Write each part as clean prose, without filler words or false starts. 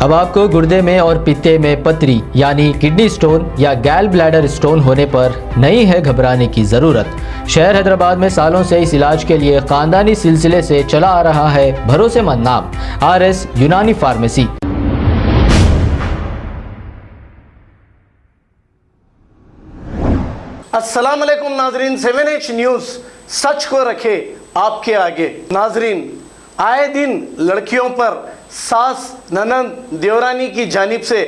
अब आपको गुर्दे में और पित्ते में पथरी यानी किडनी स्टोन या गैल ब्लैडर स्टोन होने पर नहीं है घबराने की ज़रूरत। शहर हैदराबाद में सालों से इस इलाज के लिए खानदानी सिलसिले से चला आ रहा है भरोसेमंद नाम RS यूनानी फार्मेसी। अस्सलाम वालेकुम नाजरीन, 7H न्यूज़ सच को रखे आपके आगे। नाजरीन, आए दिन लड़कियों पर सास, ननंद, देवरानी की जानिब से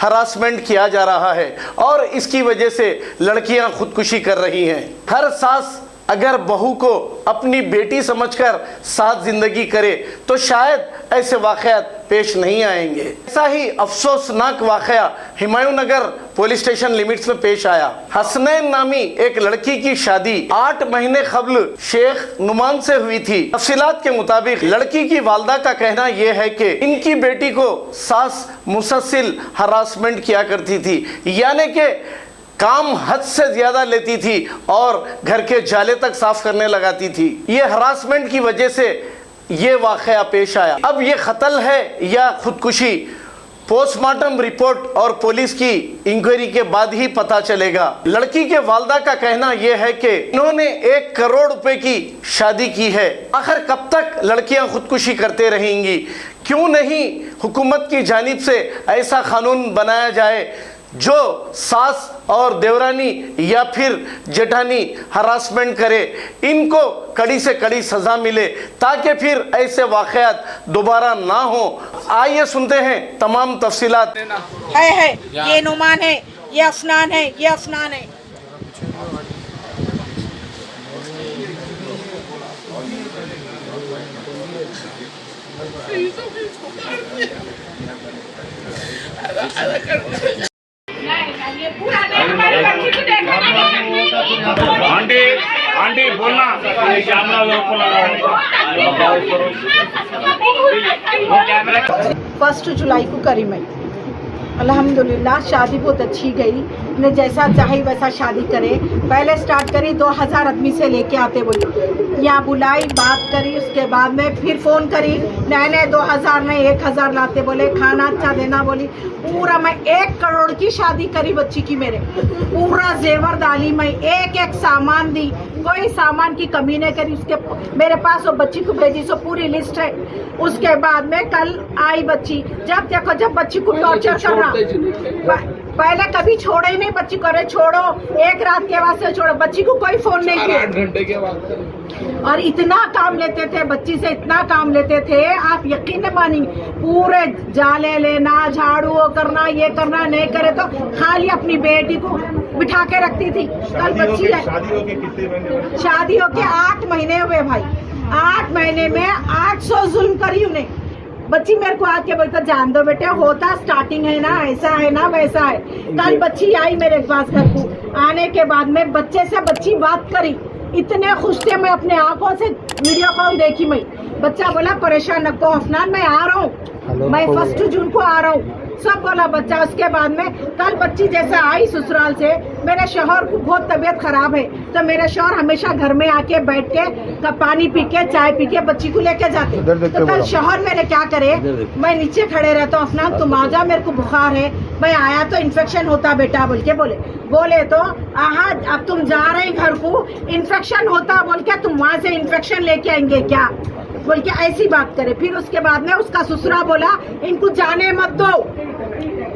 हरासमेंट किया जा रहा है और इसकी वजह से लड़कियां खुदकुशी कर रही हैं। हर सास अगर बहू को अपनी बेटी समझकर साथ जिंदगी करे तो शायद ऐसे वाक़यात पेश नहीं आएंगे। ऐसा ही अफसोसनाक वाक़या हुमायूं नगर पुलिस स्टेशन लिमिट्स में पेश आया। हसनैन नामी एक लड़की की शादी 8 महीने कबल शेख नुमान से हुई थी। तफसीलात के मुताबिक लड़की की वालदा का कहना यह है कि इनकी बेटी को सास मुसलसल हरासमेंट किया करती थी, यानी कि काम हद से ज्यादा लेती थी और घर के जाले तक साफ करने लगाती थी। ये हरासमेंट की वजह से ये वाक़या पेश आया। अब ये कत्ल है या खुदकुशी, पोस्टमार्टम रिपोर्ट और पुलिस की इंक्वायरी के बाद ही पता चलेगा। लड़की के वालदा का कहना यह है कि इन्होंने 1 करोड़ रुपए की शादी की है। आखिर कब तक लड़कियां खुदकुशी करते रहेंगी? क्यों नहीं हुकूमत की जानिब से ऐसा कानून बनाया जाए जो सास और देवरानी या फिर जेठानी हरासमेंट करे, इनको कड़ी से कड़ी सजा मिले ताकि फिर ऐसे वाक़यात दोबारा ना हो। आइए सुनते हैं तमाम तफसीलात। है ये नुमान है, ये अफनान है, ये अफनान है। आंटी आंटी बोलना कैमरा 1 जुलाई को करी मैं। अल्हम्दुलिल्लाह शादी बहुत अच्छी गई। ने जैसा चाहे वैसा शादी करे। पहले स्टार्ट करी 2000 आदमी से लेके आते बोली, यहाँ बुलाई, बात करी, उसके बाद में फिर फ़ोन करी, नए 2000 नहीं 1000 लाते बोले, खाना अच्छा देना बोली। पूरा मैं 1 करोड़ की शादी करी बच्ची की, मेरे पूरा जेवर डाली, मैं एक सामान दी, कोई सामान की कमी नहीं करी। उसके मेरे पास वो बच्ची को भेजी, सो पूरी लिस्ट है। उसके बाद में कल आई बच्ची, जब देखो जब बच्ची को टॉर्चर कर रहा, पहले कभी छोड़े ही नहीं बच्ची को। अरे छोड़ो, 1 रात के वास्ते छोड़ो, बच्ची को कोई फोन नहीं किया। 8 घंटे के बाद और इतना काम लेते थे बच्ची से, इतना काम लेते थे आप यकीन नहीं मानेंगे। पूरे जाले लेना, झाड़ू करना, ये करना, नहीं करे तो खाली अपनी बेटी को बिठा के रखती थी। कल बच्ची है, शादी होके 8 महीने हुए भाई। 8 महीने में 800 जुल्म करी उन्हें। बच्ची मेरे को आके बोलता, जान दो बेटे, होता स्टार्टिंग है ना, ऐसा है ना वैसा है। कल बच्ची आई मेरे पास घर को, आने के बाद में बच्चे से बच्ची बात करी, इतने खुश थे। मैं अपने आंखों से वीडियो कॉल देखी। मैं बच्चा बोला, परेशान न को अफनान, मैं आ रहा हूँ, मैं 1 जून को आ रहा हूँ, सब बोला बच्चा। उसके बाद में कल बच्ची जैसे आई ससुराल से, मेरे शौहर को बहुत तबीयत खराब है, तो मेरे शौहर हमेशा घर में आके बैठ के पानी पी के, चाय पी के बच्ची को लेके जाते। तो कल शौहर मेरे क्या करे, मैं नीचे खड़े रहता हूँ, अफनान तुम आ जा, मेरे को बुखार है। मैं आया तो इन्फेक्शन होता बेटा बोल के बोले तो आहा अब तुम जा रहे घर को, इन्फेक्शन होता बोल के, तुम वहाँ से इन्फेक्शन लेके आएंगे क्या बोल के ऐसी बात करे। फिर उसके बाद में उसका ससुरा बोला, इनको जाने मत दो,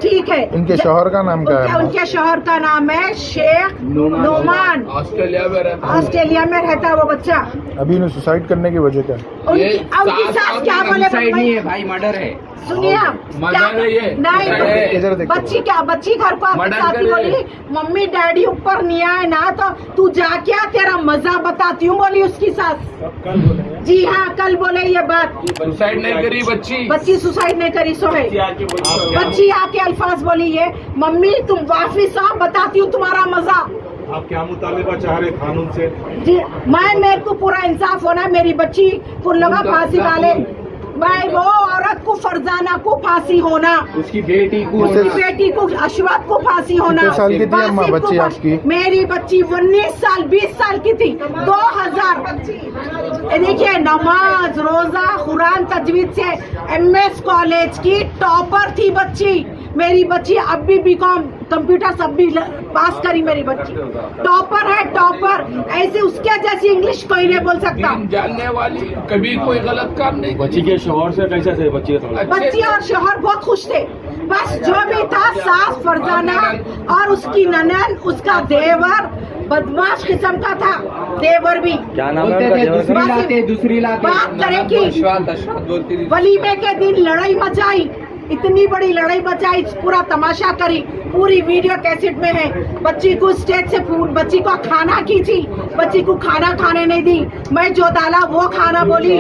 ठीक है। इनके शौहर का नाम क्या है? उनके शौहर का नाम है शेख नोमान। ऑस्ट्रेलिया में रहता है वो बच्चा। अभी इन्हें सुसाइड करने की वजह क्या? उनकी सास क्या बोले, नहीं है भाई, मर्डर है। सुनिए आप, नहीं बच्ची घर को आपके साथ ही बोली, मम्मी डैडी ऊपर नहीं आए ना तो तू जाके आ, तेरा मजा बताती हूँ बोली उसकी सास। जी हाँ, कल बोले ये बात। सुसाइड नहीं करी बच्ची सुसाइड नहीं करी। सो है बच्ची आके अल्फाज बोली है, मम्मी तुम वापिस आओ, बताती हूँ तुम्हारा मजा। आप क्या मुतालिबा चाह रहे कानून से? जी मेरे को पूरा इंसाफ होना, मेरी बच्ची को लोग फांसी डाले। भाई वो औरत को फरजाना को फांसी होना, उसकी बेटी को उसकी बेटी को अशवत को फांसी होना। कितने साल की थी अम्मा वासिफ को बच्ची फांसी- आपकी? मेरी बच्ची 19 साल 20 साल की थी। 2000 देखिए, नमाज रोजा कुरान तजवीद से MS कॉलेज की टॉपर थी बच्ची। मेरी बच्ची अब भी BCom कंप्यूटर सब भी पास करी। मेरी बच्ची टॉपर है, टॉपर। ऐसे उसके जैसी इंग्लिश कोई नहीं बोल सकता। दीन जानने वाली, कभी कोई गलत काम नहीं। बच्ची के शोहर से कैसे थे बच्ची का बच्ची और शोहर बहुत खुश थे। बस जो भी था, सास फरजाना और उसकी ननन, उसका देवर बदमाश किस्म का था। देवर भी क्या नाम बोलते थे दूसरी लाते बात करें कि अशवात बोलती थी। वलीमे के दिन लड़ाई मचाई, इतनी बड़ी लड़ाई मचाई, पूरा तमाशा करी। पूरी वीडियो कैसेट में है। बच्ची को स्टेज से बच्ची को खाना की थी, बच्ची को खाना खाने नहीं दी। मैं जो डाला वो खाना बोली।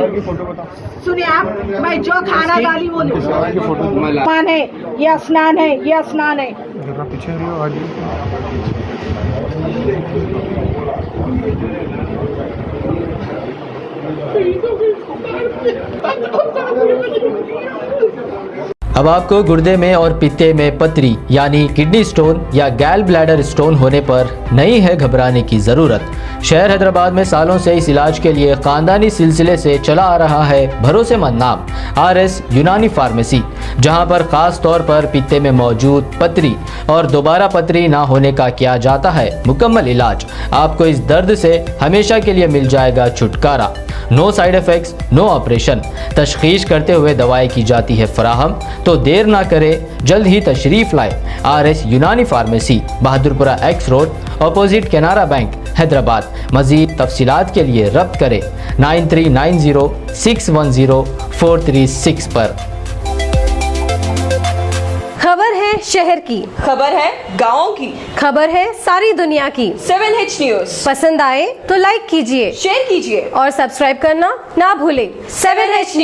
सुनिए आप, मैं जो खाना डाली बोली। अफनान है, ये अफनान है, ये अफनान है। जरा पीछे रहियो आगे। अब आपको गुर्दे में और पित्ते में पथरी यानी किडनी स्टोन या गैल ब्लैडर स्टोन होने पर नहीं है घबराने की ज़रूरत। शहर हैदराबाद में सालों से इस इलाज के लिए ख़ानदानी सिलसिले से चला आ रहा है भरोसेमंद नाम RS यूनानी फार्मेसी, जहां पर ख़ास तौर पर पित्ते में मौजूद पथरी और दोबारा पथरी ना होने का किया जाता है मुकम्मल इलाज। आपको इस दर्द से हमेशा के लिए मिल जाएगा छुटकारा। No side effects, no operation. तशखीस करते हुए दवाई की जाती है फराहम। तो देर ना करें, जल्द ही तशरीफ़ लाए RS यूनानी pharmacy, Bahadurpura X road, opposite Canara bank, Hyderabad. मज़ीद तफसीलात के लिए रब्त करें 9390610436 पर। खबर है शहर की, खबर है गाँव की, खबर है सारी दुनिया की। 7H न्यूज पसंद आए तो लाइक कीजिए, शेयर कीजिए और सब्सक्राइब करना ना भूलें। 7H news.